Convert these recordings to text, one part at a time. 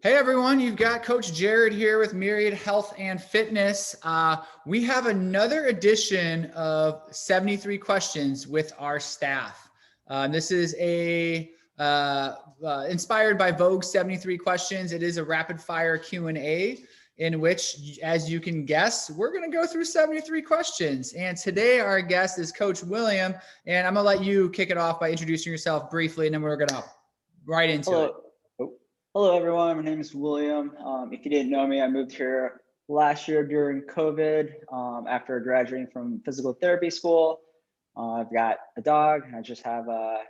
Hey everyone, you've got Coach Jared here with Myriad Health and Fitness. We have another edition of 73 questions with our staff. This is inspired by Vogue's 73 questions. It is a rapid fire Q&A in which, as you can guess, we're going to go through 73 questions. And today our guest is Coach William, and I'm going to let you kick it off by introducing yourself briefly, and then we're going to right into it. Hello, everyone. My name is William. If you didn't know me, I moved here last year during COVID after graduating from physical therapy school. I've got a dog, and I just have a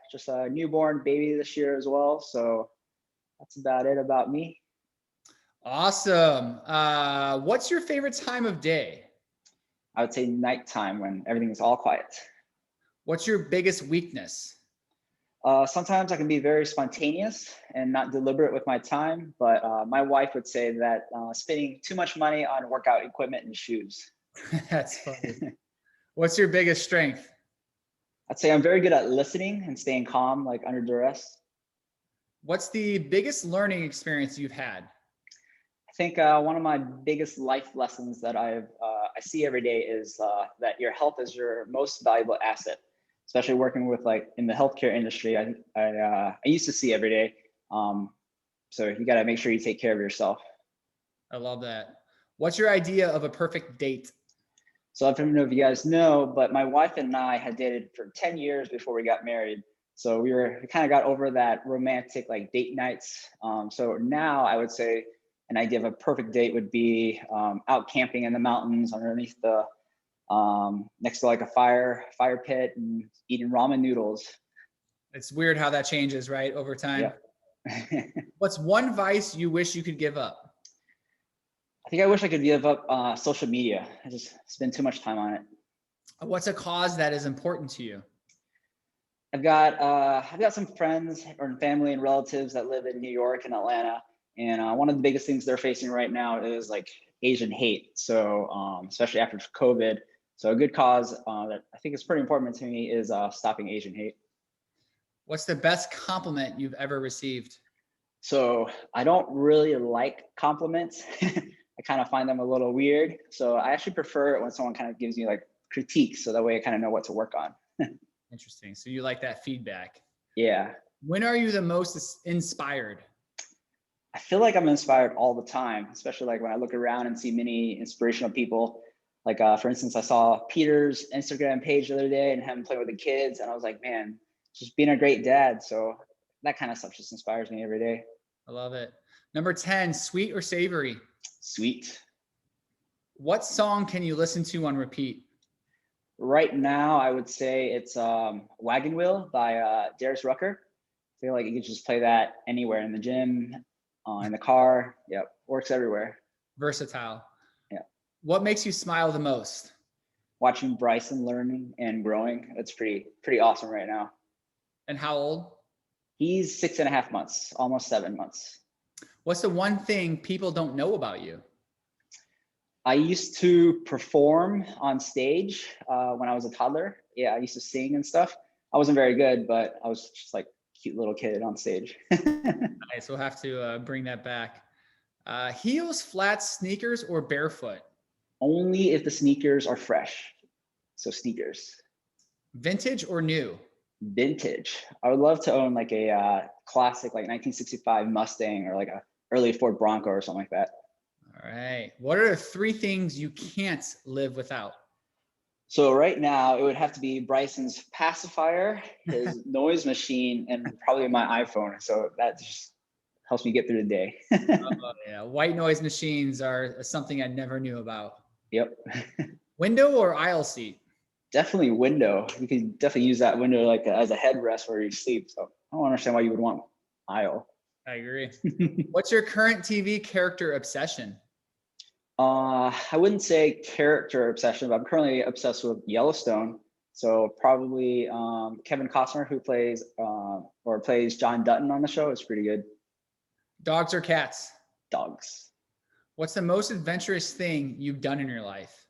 newborn baby this year as well. So that's about it about me. Awesome. What's your favorite time of day? I would say nighttime when everything is all quiet. What's your biggest weakness? Sometimes I can be very spontaneous and not deliberate with my time, but my wife would say that spending too much money on workout equipment and shoes. That's funny. What's your biggest strength? I'd say I'm very good at listening and staying calm, like under duress. What's the biggest learning experience you've had? I think one of my biggest life lessons that I see every day is that your health is your most valuable asset. Especially working with in the healthcare industry, I used to see every day. So you got to make sure you take care of yourself. I love that. What's your idea of a perfect date? So I don't know if you guys know, but my wife and I had dated for 10 years before we got married. So we kind of got over that romantic date nights. So now I would say an idea of a perfect date would be out camping in the mountains underneath the next to a fire pit and eating ramen noodles. It's weird how that changes, right, over time. Yeah. What's one vice you wish you could give up? I think I wish I could give up social media. I just spend too much time on it. What's a cause that is important to you? I've got some friends or family and relatives that live in New York and Atlanta, and one of the biggest things they're facing right now is Asian hate. So especially after COVID. So a good cause that I think is pretty important to me is stopping Asian hate. What's the best compliment you've ever received? So I don't really like compliments. I kind of find them a little weird. So I actually prefer it when someone kind of gives me critiques, so that way I kind of know what to work on. Interesting. So you like that feedback? Yeah. When are you the most inspired? I feel like I'm inspired all the time, especially when I look around and see many inspirational people. For instance, I saw Peter's Instagram page the other day and him playing with the kids. And I was like, man, just being a great dad. So that kind of stuff just inspires me every day. I love it. Number 10, sweet or savory? Sweet. What song can you listen to on repeat? Right now, I would say it's Wagon Wheel by Darius Rucker. I feel like you could just play that anywhere, in the gym, in the car. Yep, works everywhere. Versatile. Yeah. What makes you smile the most? Watching Bryson learning and growing. That's pretty awesome right now. And how old? He's 6.5 months, almost 7 months. What's the one thing people don't know about you? I used to perform on stage when I was a toddler. Yeah, I used to sing and stuff. I wasn't very good, but I was just cute little kid on stage. Nice. We'll have to bring that back. Heels, flats, sneakers, or barefoot? Only if the sneakers are fresh. So sneakers. Vintage or new? Vintage. I would love to own a classic 1965 Mustang or a early Ford Bronco or something like that. All right. What are the 3 things you can't live without? So right now it would have to be Bryson's pacifier, his noise machine, and probably my iPhone. So that just helps me get through the day. Oh, yeah. White noise machines are something I never knew about. Yep. Window or aisle seat? Definitely window. You could definitely use that window as a headrest where you sleep. So I don't understand why you would want aisle. I agree. What's your current TV character obsession? I wouldn't say character obsession, but I'm currently obsessed with Yellowstone. So probably Kevin Costner, who plays John Dutton on the show, is pretty good. Dogs or cats? Dogs. What's the most adventurous thing you've done in your life?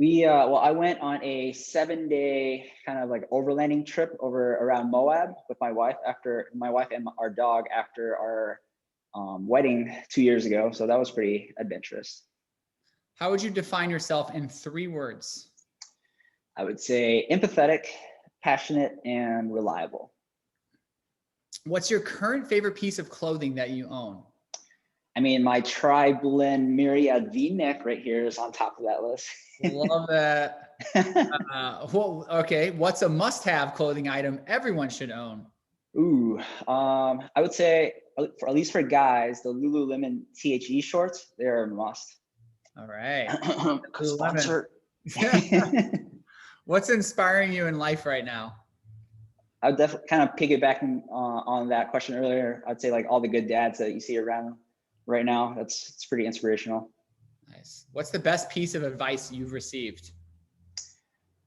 I went on a 7-day kind of overlanding trip around Moab with my wife and our dog after wedding 2 years ago. So that was pretty adventurous. How would you define yourself in 3 words? I would say empathetic, passionate, and reliable. What's your current favorite piece of clothing that you own? I mean, my tri-blend myriad V-neck right here is on top of that list. Love that. Well, okay. What's a must-have clothing item everyone should own? Ooh, I would say, for at least for guys, the Lululemon THE shorts, they're a must. All right. Sponsor. What's inspiring you in life right now? I would definitely kind of piggybacking on that question earlier. I'd say like all the good dads that you see around right now. It's pretty inspirational. Nice. What's the best piece of advice you've received?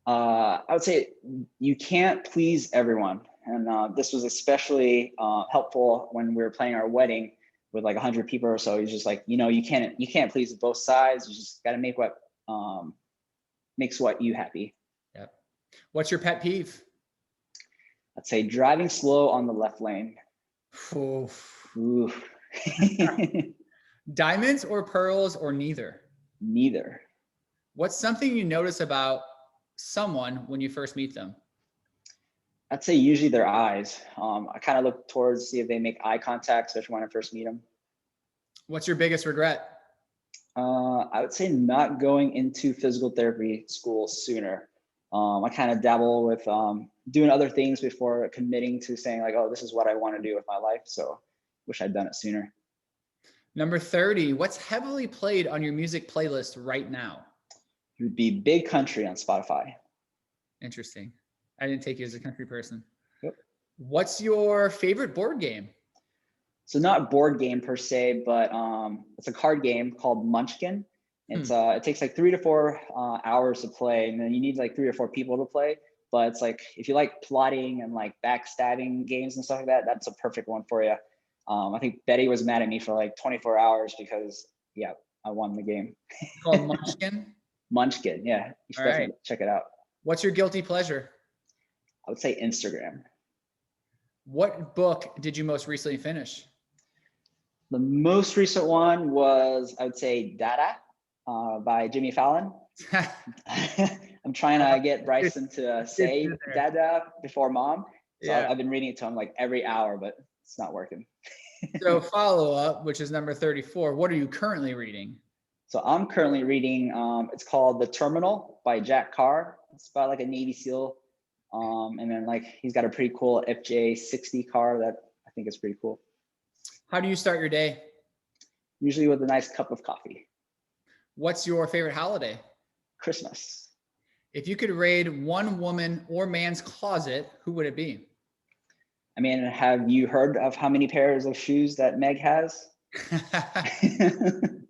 I would say you can't please everyone. And this was especially helpful when we were planning our wedding with like 100 people or so. He's just like, you can't please both sides. You just got to make what makes what you happy. Yep. What's your pet peeve? I'd say driving slow on the left lane. Ooh. Diamonds or pearls or neither? Neither. What's something you notice about someone when you first meet them? I'd say usually their eyes. I kind of look towards, see if they make eye contact, especially when I first meet them. What's your biggest regret? I would say not going into physical therapy school sooner. I kind of dabble with doing other things before committing to saying like, oh, this is what I want to do with my life. So wish I'd done it sooner. Number 30, what's heavily played on your music playlist right now? It would be Big Country on Spotify. Interesting. I didn't take you as a country person. Yep. What's your favorite board game? So not board game per se, but it's a card game called Munchkin. It's it takes like 3 to 4 hours to play, and then you need like 3 or 4 people to play. But it's like if you like plotting and like backstabbing games and stuff like that, that's a perfect one for you. I think Betty was mad at me for like 24 hours because I won the game. Called Munchkin? Munchkin, yeah. You should definitely check it out. What's your guilty pleasure? I would say Instagram. What book did you most recently finish? The most recent one was, I would say, Dada by Jimmy Fallon. I'm trying to get Bryson to say Dada before mom. So I've been reading it to him like every hour, but it's not working. So follow up, which is number 34. What are you currently reading? So I'm currently reading, it's called The Terminal by Jack Carr. It's about like a Navy SEAL. And then like, he's got a pretty cool FJ60 car that I think is pretty cool. How do you start your day? Usually with a nice cup of coffee. What's your favorite holiday? Christmas. If you could raid one woman or man's closet, who would it be? I mean, have you heard of how many pairs of shoes that Meg has?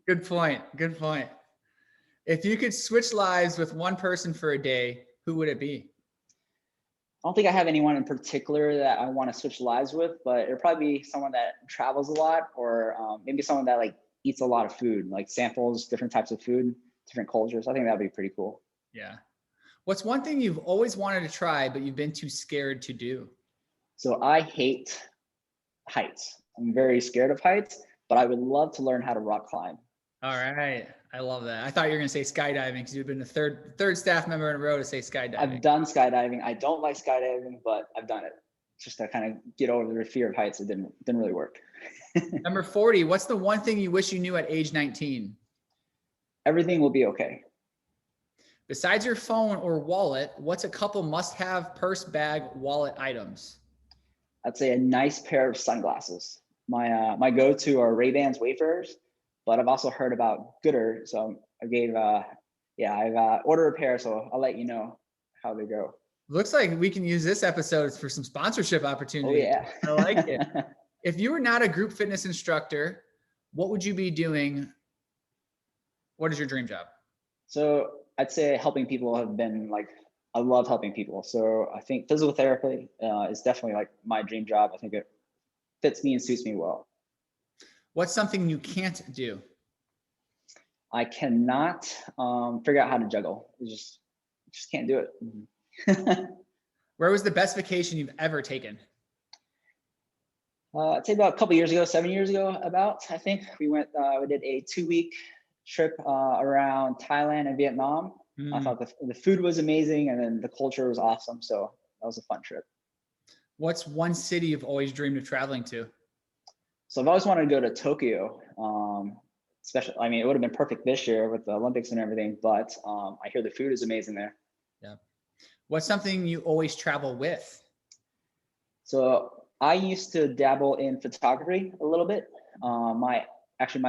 Good point. Good point. If you could switch lives with one person for a day, who would it be? I don't think I have anyone in particular that I want to switch lives with, but it'll probably be someone that travels a lot, or maybe someone that like eats a lot of food, like samples different types of food, different cultures. I think that'd be pretty cool. Yeah. What's one thing you've always wanted to try, but you've been too scared to do? So I hate heights. I'm very scared of heights, but I would love to learn how to rock climb. All right. I love that. I thought you were going to say skydiving because you've been the third staff member in a row to say skydiving. I've done skydiving. I don't like skydiving, but I've done it just to kind of get over the fear of heights. It didn't really work. Number 40, what's the one thing you wish you knew at age 19? Everything will be okay. Besides your phone or wallet, what's a couple must-have purse, bag, wallet items? I'd say a nice pair of sunglasses. My go-to are Ray-Bans Wayfarers, but I've also heard about Gooder, so I've ordered a pair, so I'll let you know how they go. Looks like we can use this episode for some sponsorship opportunity. Oh yeah. I like it. If you were not a group fitness instructor, what would you be doing? What is your dream job? So I'd say helping people have been like, I love helping people. So I think physical therapy is definitely like my dream job. I think it fits me and suits me well. What's something you can't do? I cannot figure out how to juggle. Just can't do it. Where was the best vacation you've ever taken? I'd say about a couple years ago, 7 years ago, I think we did a 2-week trip around Thailand and Vietnam. I Mm. thought the food was amazing, and then the culture was awesome. So that was a fun trip. What's one city you've always dreamed of traveling to? So I've always wanted to go to Tokyo. Especially, I mean, it would have been perfect this year with the Olympics and everything, but I hear the food is amazing there. Yeah. What's something you always travel with? So I used to dabble in photography a little bit. My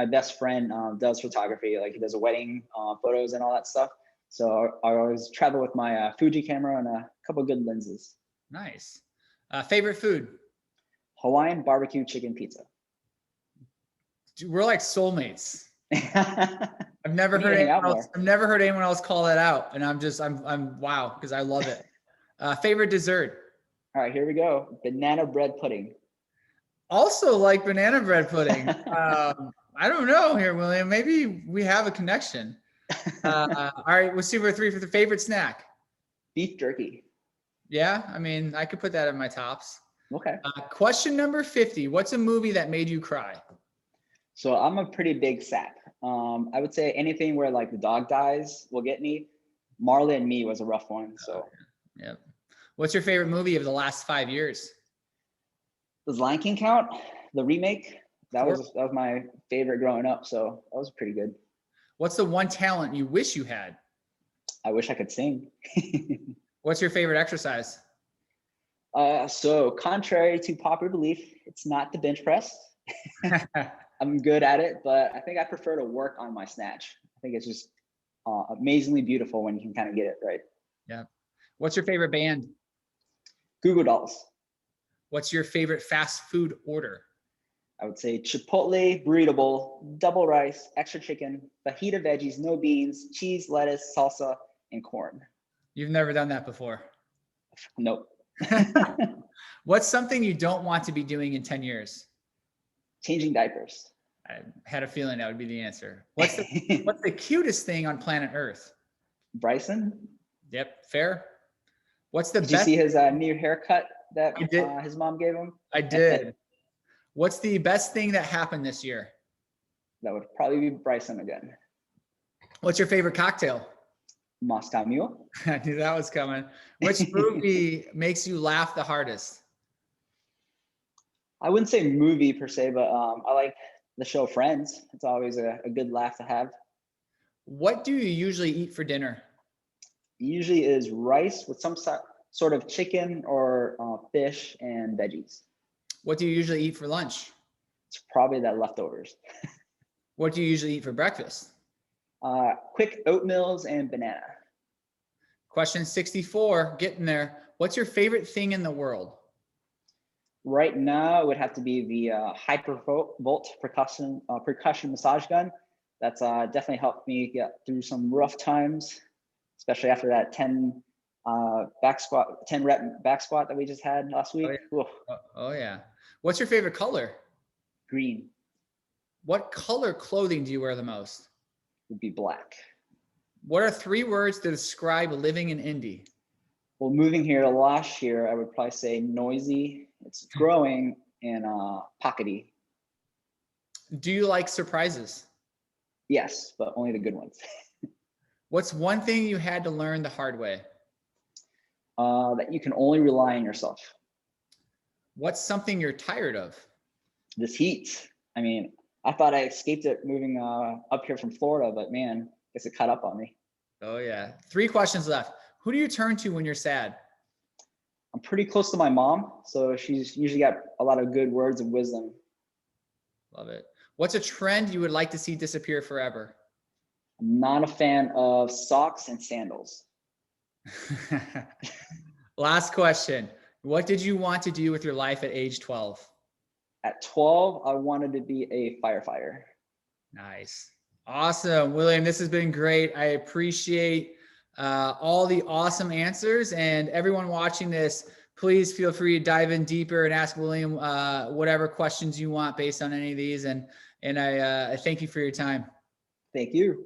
best friend does photography, like he does a wedding photos and all that stuff. So I always travel with my Fuji camera and a couple good lenses. Nice. Favorite food? Hawaiian barbecue chicken pizza. Dude, we're like soulmates. I've never We need heard to hang out anyone else. more. I've never heard anyone else call that out, and I'm wow because I love it. Favorite dessert? All right, here we go. Banana bread pudding. Also like banana bread pudding. I don't know here, William. Maybe we have a connection. All right, we'll see for three for the favorite snack. Beef jerky. Yeah, I mean, I could put that in my tops. Okay. Question number 50. What's a movie that made you cry? So I'm a pretty big sap. I would say anything where like the dog dies will get me. Marley and Me was a rough one. So Yep. What's your favorite movie of the last 5 years? does Lion King count? The remake? That Sure. was my favorite growing up. So that was pretty good. What's the one talent you wish you had? I wish I could sing. What's your favorite exercise? So contrary to popular belief, it's not the bench press. I'm good at it, but I think I prefer to work on my snatch. I think it's just amazingly beautiful when you can kind of get it right. Yeah. What's your favorite band? Google Dolls. What's your favorite fast food order? I would say Chipotle burrito bowl, double rice, extra chicken, fajita veggies, no beans, cheese, lettuce, salsa, and corn. You've never done that before. Nope. What's something you don't want to be doing in 10 years? Changing diapers. I had a feeling that would be the answer. What's the cutest thing on planet Earth? Bryson. Yep, fair. What's the Did best? you see his new haircut that I did. his mom gave him? I did. What's the best thing that happened this year? That would probably be Bryson again. What's your favorite cocktail? Moscow Mule. I knew that was coming. Which movie makes you laugh the hardest? I wouldn't say movie per se, but I like the show Friends. It's always a good laugh to have. What do you usually eat for dinner? It usually is rice with some sort of chicken or fish and veggies. What do you usually eat for lunch? It's probably that leftovers. What do you usually eat for breakfast? Quick oatmeals and banana. Question 64, getting there. What's your favorite thing in the world? Right now, it would have to be the Hypervolt percussion massage gun. That's definitely helped me get through some rough times, especially after that 10 rep back squat that we just had last week. Oh yeah. What's your favorite color? Green. What color clothing do you wear the most? Would be black. What are 3 words to describe living in Indy? Well, moving here last year, I would probably say noisy, it's growing, and pockety. Do you like surprises? Yes, but only the good ones. What's one thing you had to learn the hard way? That you can only rely on yourself. What's something you're tired of? This heat. I mean, I thought I escaped it moving up here from Florida, but man, I guess it caught up on me. Oh yeah. 3 questions left. Who do you turn to when you're sad? I'm pretty close to my mom, so she's usually got a lot of good words of wisdom. Love it. What's a trend you would like to see disappear forever? I'm not a fan of socks and sandals. Last question. What did you want to do with your life at age 12? At 12, I wanted to be a firefighter. Nice. Awesome. William, this has been great. I appreciate all the awesome answers, and everyone watching this, please feel free to dive in deeper and ask William whatever questions you want based on any of these. And I thank you for your time. Thank you.